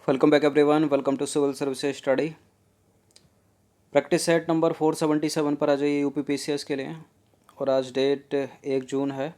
Welcome back everyone. Welcome to civil services study. Practice set number 477 पर आ जाइए UP PCS के लिए। और आज डेट 1 जून है,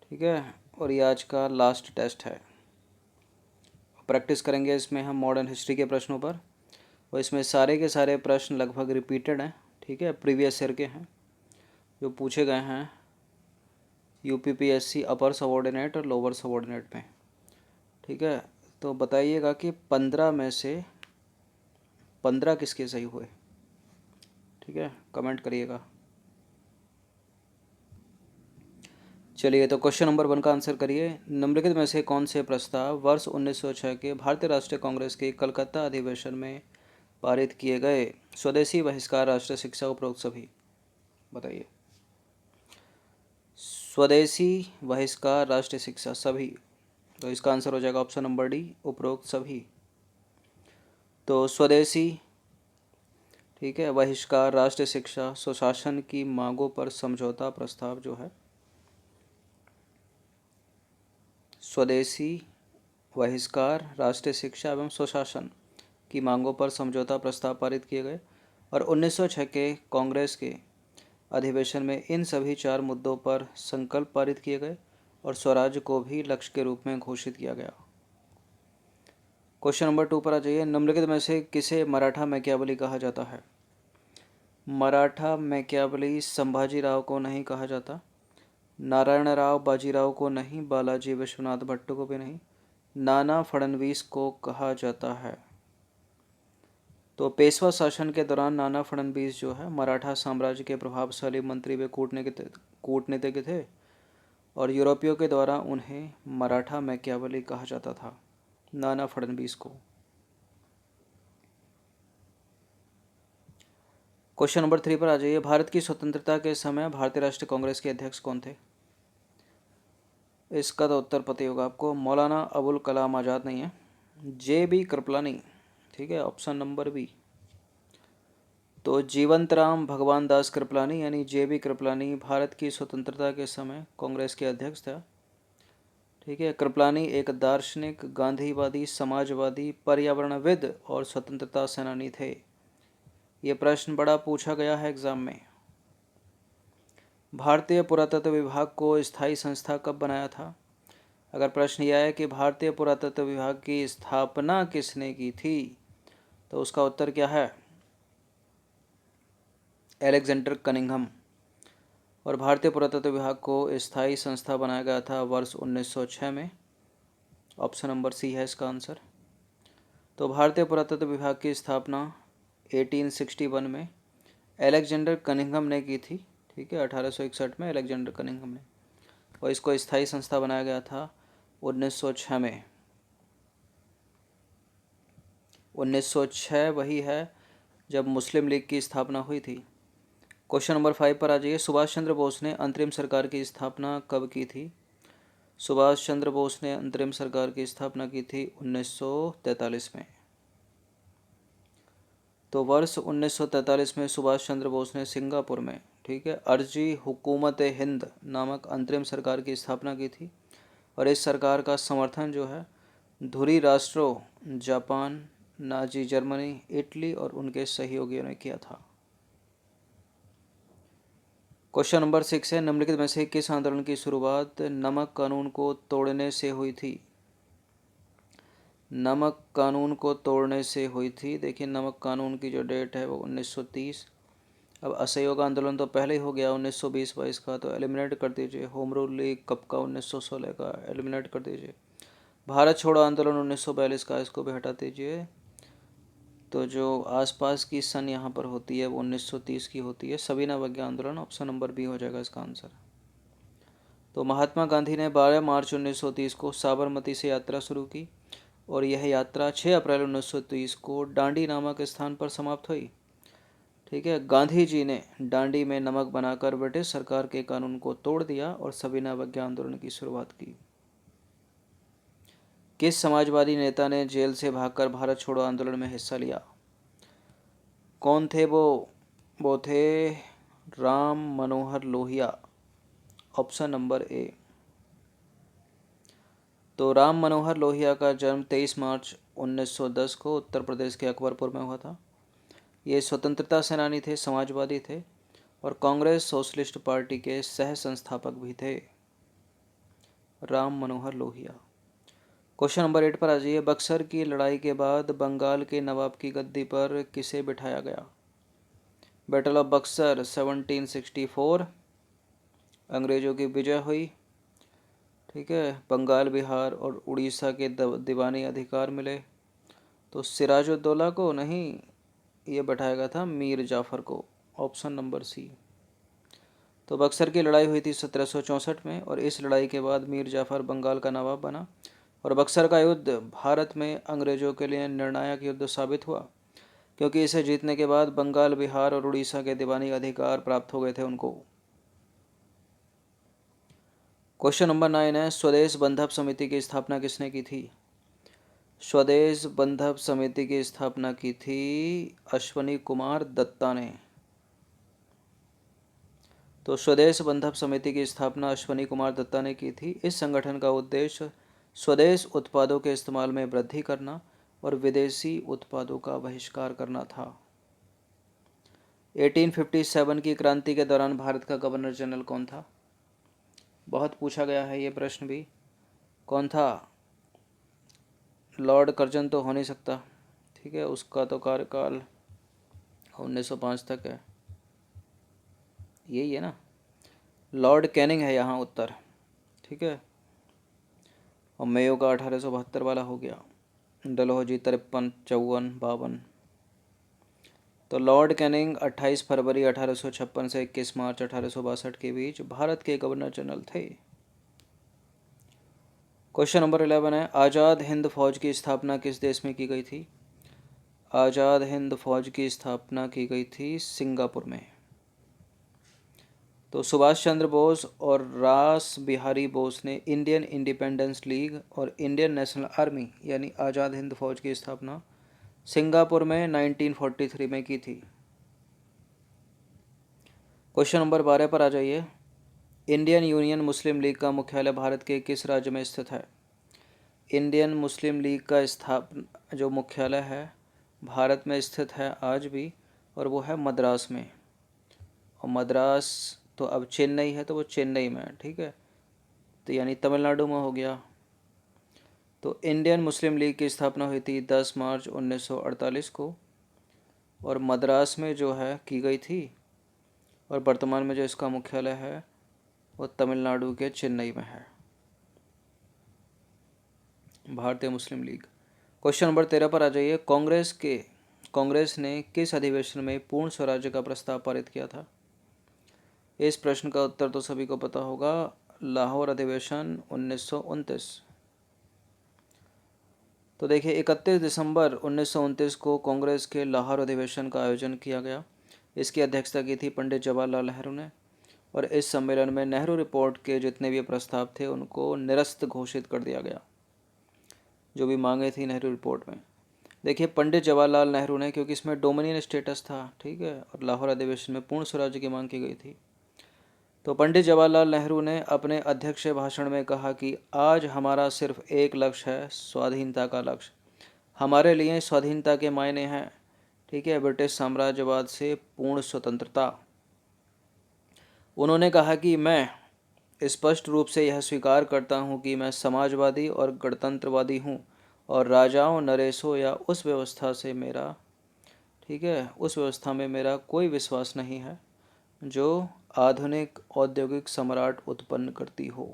ठीक है। और ये आज का लास्ट टेस्ट है। प्रैक्टिस करेंगे इसमें हम मॉडर्न हिस्ट्री के प्रश्नों पर। और इसमें सारे के सारे प्रश्न लगभग रिपीटेड हैं, ठीक है, प्रीवियस ईयर के हैं जो पूछे गए हैं यूपीपीएससी अपर सबऑर्डिनेट और लोअर सबऑर्डिनेट में, ठीक है। तो बताइएगा कि 15 में से 15 किसके सही हुए, ठीक है, कमेंट करिएगा। चलिए, तो क्वेश्चन नंबर 1 का आंसर करिए। निम्नलिखित में से कौन से प्रस्ताव वर्ष 1906 के भारतीय राष्ट्रीय कांग्रेस के कलकत्ता अधिवेशन में पारित किए गए? स्वदेशी बहिष्कार, राष्ट्रीय शिक्षा, उपरोक्त सभी। बताइए। स्वदेशी बहिष्कार, राष्ट्रीय शिक्षा, सभी। तो इसका आंसर हो जाएगा ऑप्शन नंबर डी, उपरोक्त सभी। तो स्वदेशी, ठीक है, बहिष्कार, राष्ट्रीय शिक्षा, सुशासन की मांगों पर समझौता प्रस्ताव जो है, स्वदेशी बहिष्कार, राष्ट्रीय शिक्षा एवं सुशासन की मांगों पर समझौता प्रस्ताव पारित किए गए। और 1906 के कांग्रेस के अधिवेशन में इन सभी 4 मुद्दों पर संकल्प पारित किए गए और स्वराज्य को भी लक्ष्य के रूप में घोषित किया गया। क्वेश्चन नंबर 2 पर आ जाइए। निम्नलिखित में से किसे मराठा मैकियावली कहा जाता है? मराठा मैकियावली संभाजी राव को नहीं कहा जाता, नारायण राव बाजीराव को नहीं, बालाजी विश्वनाथ भट्ट को भी नहीं, नाना फडणवीस को कहा जाता है। तो पेशवा शासन के दौरान नाना फडणवीस जो है मराठा साम्राज्य के प्रभावशाली मंत्री व कूटनीतिज्ञ थे और यूरोपियों के द्वारा उन्हें मराठा मैकियावली कहा जाता था, नाना फडणवीस को। क्वेश्चन नंबर 3 पर आ जाइए। भारत की स्वतंत्रता के समय भारतीय राष्ट्रीय कांग्रेस के अध्यक्ष कौन थे? इसका तो उत्तर पता ही होगा आपको, मौलाना अबुल कलाम आज़ाद नहीं है, JB कृपलानी, ठीक है, ऑप्शन नंबर बी। तो जीवंत राम भगवान दास कृपलानी यानी JB कृपलानी भारत की स्वतंत्रता के समय कांग्रेस के अध्यक्ष था, ठीक है। कृपलानी एक दार्शनिक, गांधीवादी, समाजवादी, पर्यावरणविद और स्वतंत्रता सेनानी थे। ये प्रश्न बड़ा पूछा गया है एग्जाम में। भारतीय पुरातत्व विभाग को स्थायी संस्था कब बनाया था? अगर प्रश्न यह है कि भारतीय पुरातत्व विभाग की स्थापना किसने की थी, तो उसका उत्तर क्या है? Alexander Cunningham. और भारतीय पुरातत्व विभाग को स्थायी संस्था बनाया गया था वर्ष 1906 में। ऑप्शन नंबर सी है इसका आंसर। तो भारतीय पुरातत्व विभाग की स्थापना 1861 में अलेक्जेंडर कनिंघम ने की थी, ठीक है, 1861 में अलेक्जेंडर कनिंघम ने। और इसको स्थायी संस्था बनाया गया था 1906 में। 1906 वही है जब मुस्लिम लीग की स्थापना हुई थी। क्वेश्चन नंबर 5 पर आ जाइए। सुभाष चंद्र बोस ने अंतरिम सरकार की स्थापना कब की थी? सुभाष चंद्र बोस ने अंतरिम सरकार की स्थापना की थी 1943 में। तो वर्ष 1943 में सुभाष चंद्र बोस ने सिंगापुर में, ठीक है, अर्जी हुकूमत हिंद नामक अंतरिम सरकार की स्थापना की थी। और इस सरकार का समर्थन जो है धुरी राष्ट्रों जापान, नाजी जर्मनी, इटली और उनके सहयोगियों ने किया था। क्वेश्चन नंबर 6 है। निम्नलिखित में से किस आंदोलन की शुरुआत नमक कानून को तोड़ने से हुई थी? नमक कानून को तोड़ने से हुई थी। देखिए, नमक कानून की जो डेट है वो 1930। अब असहयोग आंदोलन तो पहले ही हो गया 1920-22 का, तो एलिमिनेट कर दीजिए। होम रूल लीग कब का? 1916 का, एलिमिनेट कर दीजिए। भारत छोड़ो आंदोलन 1942 का, इसको भी हटा दीजिए। तो जो आसपास की सन यहाँ पर होती है वो 1930 की होती है। सविनय अवज्ञा आंदोलन, ऑप्शन नंबर बी हो जाएगा इसका आंसर। तो महात्मा गांधी ने 12 मार्च 1930 को साबरमती से यात्रा शुरू की और यह यात्रा 6 अप्रैल 1930 को डांडी नामक स्थान पर समाप्त हुई, ठीक है। गांधी जी ने डांडी में नमक बनाकर ब्रिटिश सरकार के कानून को तोड़ दिया और सविनय अवज्ञा आंदोलन की शुरुआत की। किस समाजवादी नेता ने जेल से भागकर भारत छोड़ो आंदोलन में हिस्सा लिया? कौन थे वो थे Ram Manohar Lohia, option number A. तो राम मनोहर लोहिया का जन्म 23 मार्च 1910 को उत्तर प्रदेश के अकबरपुर में हुआ था। ये स्वतंत्रता सेनानी थे, समाजवादी थे और कांग्रेस सोशलिस्ट पार्टी के सह संस्थापक भी थे। राम मनोहर लोहिया। क्वेश्चन नंबर 8 पर आ जाइए। बक्सर की लड़ाई के बाद बंगाल के नवाब की गद्दी पर किसे बिठाया गया? बैटल ऑफ बक्सर 1764, अंग्रेजों की विजय हुई। ठीक है, बंगाल, बिहार और उड़ीसा के दीवानी अधिकार मिले। तो सिराजुद्दौला को नहीं, ये बैठाया गया था मीर जाफ़र को। Option number C. तो बक्सर की लड़ाई हुई थी 1764 में और इस लड़ाई के बाद मीर जाफ़र बंगाल का नवाब बना और बक्सर का युद्ध भारत में अंग्रेजों के लिए निर्णायक युद्ध साबित हुआ, क्योंकि इसे जीतने के बाद बंगाल, बिहार और उड़ीसा के दीवानी अधिकार प्राप्त हो गए थे उनको। क्वेश्चन नंबर 9 है, स्वदेश बंधप समिति की स्थापना किसने की थी? स्वदेश बंधप समिति की स्थापना की थी अश्वनी कुमार दत्ता ने। तो स्वदेश बंधप समिति की स्थापना अश्वनी कुमार दत्ता ने की थी। इस संगठन का उद्देश्य स्वदेश उत्पादों के इस्तेमाल में वृद्धि करना और विदेशी उत्पादों का बहिष्कार करना था। 1857 की क्रांति के दौरान भारत का गवर्नर जनरल कौन था? बहुत पूछा गया है ये प्रश्न भी। कौन था? लॉर्ड कर्जन तो हो नहीं सकता, ठीक है, उसका तो कार्यकाल 1905 तक है, यही है ना। लॉर्ड कैनिंग है यहाँ उत्तर, ठीक है। और मेयो का 1872 वाला हो गया। डलहौजी 53, 54, 52। तो लॉर्ड कैनिंग 28 फरवरी 1856 से 21 मार्च 1862 के बीच भारत के गवर्नर जनरल थे। क्वेश्चन नंबर 11 है, आज़ाद हिंद फौज की स्थापना किस देश में की गई थी? आज़ाद हिंद फौज की स्थापना की गई थी सिंगापुर में। तो सुभाष चंद्र बोस और रास बिहारी बोस ने इंडियन इंडिपेंडेंस लीग और इंडियन नेशनल आर्मी यानी आज़ाद हिंद फौज की स्थापना सिंगापुर में 1943 में की थी। क्वेश्चन नंबर 12 पर आ जाइए। इंडियन यूनियन मुस्लिम लीग का मुख्यालय भारत के किस राज्य में स्थित है? इंडियन मुस्लिम लीग का जो मुख्यालय है भारत में स्थित है आज भी, और वो है मद्रास में। और मद्रास तो अब चेन्नई है, तो वो चेन्नई में है, ठीक है, तो यानी तमिलनाडु में हो गया। तो इंडियन मुस्लिम लीग की स्थापना हुई थी 10 मार्च 1948 को और मद्रास में जो है की गई थी, और वर्तमान में जो इसका मुख्यालय है वो तमिलनाडु के चेन्नई में है। भारतीय मुस्लिम लीग। क्वेश्चन नंबर 13 पर आ जाइए। कांग्रेस ने किस अधिवेशन में पूर्ण स्वराज्य का प्रस्ताव पारित किया था? इस प्रश्न का उत्तर तो सभी को पता होगा, लाहौर अधिवेशन 1929। तो देखिए 31 दिसंबर 1929 को कांग्रेस के लाहौर अधिवेशन का आयोजन किया गया। इसकी अध्यक्षता की थी पंडित जवाहरलाल नेहरू ने और इस सम्मेलन में नेहरू रिपोर्ट के जितने भी प्रस्ताव थे उनको निरस्त घोषित कर दिया गया, जो भी मांगे थी नेहरू रिपोर्ट में। देखिए पंडित जवाहरलाल नेहरू ने, क्योंकि इसमें डोमिनियन स्टेटस था, ठीक है, और लाहौर अधिवेशन में पूर्ण स्वराज्य की मांग की गई थी, तो पंडित जवाहरलाल नेहरू ने अपने अध्यक्ष भाषण में कहा कि आज हमारा सिर्फ एक लक्ष्य है, स्वाधीनता का लक्ष्य। हमारे लिए स्वाधीनता के मायने हैं, ठीक है, ब्रिटिश साम्राज्यवाद से पूर्ण स्वतंत्रता। उन्होंने कहा कि मैं स्पष्ट रूप से यह स्वीकार करता हूं कि मैं समाजवादी और गणतंत्रवादी हूं और राजाओं, नरेशों या उस व्यवस्था से मेरा, ठीक है, उस व्यवस्था में मेरा कोई विश्वास नहीं है जो आधुनिक औद्योगिक सम्राट उत्पन्न करती हो।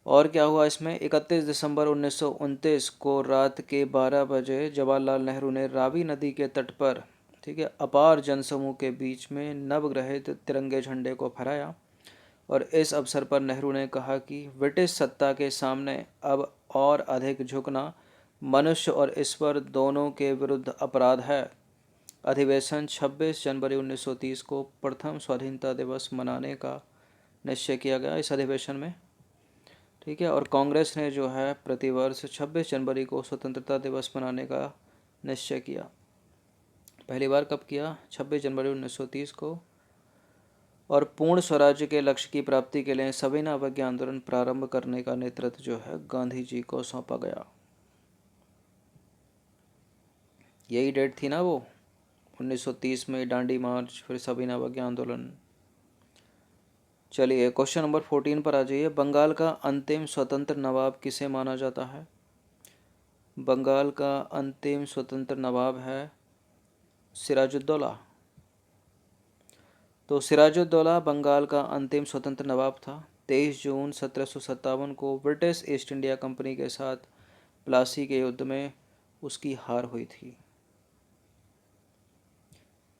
और क्या हुआ इसमें? 31 दिसंबर 1929 को रात के 12 बजे जवाहरलाल नेहरू ने रावी नदी के तट पर, ठीक है, अपार जनसमूह के बीच में नवग्रहित तिरंगे झंडे को फहराया और इस अवसर पर नेहरू ने कहा कि ब्रिटिश सत्ता के सामने अब और अधिक झुकना मनुष्य और ईश्वर दोनों के विरुद्ध अपराध है। अधिवेशन 26 जनवरी 1930 को प्रथम स्वाधीनता दिवस मनाने का निश्चय किया गया इस अधिवेशन में, ठीक है, और कांग्रेस ने जो है प्रतिवर्ष 26 जनवरी को स्वतंत्रता दिवस मनाने का निश्चय किया। पहली बार कब किया? 26 जनवरी 1930 को। और पूर्ण स्वराज्य के लक्ष्य की प्राप्ति के लिए सविनय अवज्ञा आंदोलन प्रारंभ करने का नेतृत्व जो है गांधी जी को सौंपा गया। यही डेट थी ना वो 1930 में डांडी मार्च, फिर सविनय अवज्ञा आंदोलन। चलिए क्वेश्चन नंबर 14 पर आ जाइए। बंगाल का अंतिम स्वतंत्र नवाब किसे माना जाता है? बंगाल का अंतिम स्वतंत्र नवाब है सिराजुद्दौला। तो सिराजुद्दौला बंगाल का अंतिम स्वतंत्र नवाब था। 23 जून 1757 को ब्रिटिश ईस्ट इंडिया कंपनी के साथ प्लासी के युद्ध में उसकी हार हुई थी।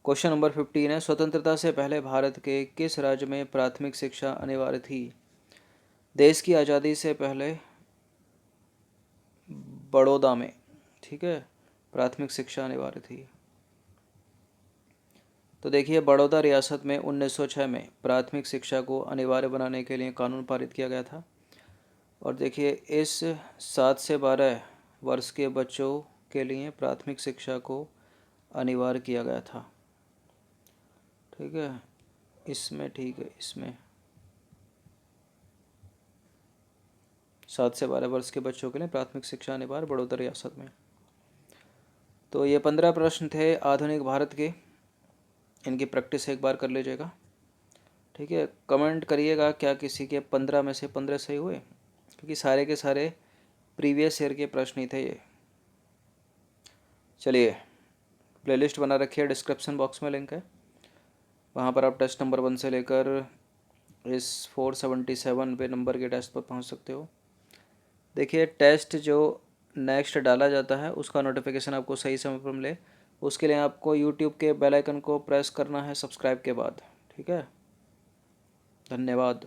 क्वेश्चन नंबर 15 है। स्वतंत्रता से पहले भारत के किस राज्य में प्राथमिक शिक्षा अनिवार्य थी? देश की आज़ादी से पहले बड़ौदा में, ठीक है, प्राथमिक शिक्षा अनिवार्य थी। तो देखिए बड़ौदा रियासत में 1906 में प्राथमिक शिक्षा को अनिवार्य बनाने के लिए कानून पारित किया गया था। और देखिए इस 7 से 12 वर्ष के बच्चों के लिए प्राथमिक शिक्षा को अनिवार्य किया गया था। ठीक है, इसमें ठीक है, इसमें 7 से 12 वर्ष के बच्चों के लिए प्राथमिक शिक्षा अनिवार्य बड़ौदा रियासत में। तो ये 15 प्रश्न थे आधुनिक भारत के, इनकी प्रैक्टिस एक बार कर लीजिएगा। ठीक है, कमेंट करिएगा क्या किसी के 15 में से 15 सही हुए, क्योंकि सारे के सारे प्रीवियस ईयर के प्रश्न ही थे ये। चलिए प्लेलिस्ट बना रखिए, डिस्क्रिप्शन बॉक्स में लिंक है, वहाँ पर आप टेस्ट नंबर 1 से लेकर इस 477 पे नंबर के टेस्ट पर पहुँच सकते हो। देखिए टेस्ट जो नेक्स्ट डाला जाता है उसका नोटिफिकेशन आपको सही समय पर मिले, उसके लिए आपको यूट्यूब के बेल आइकन को प्रेस करना है सब्सक्राइब के बाद। ठीक है, धन्यवाद।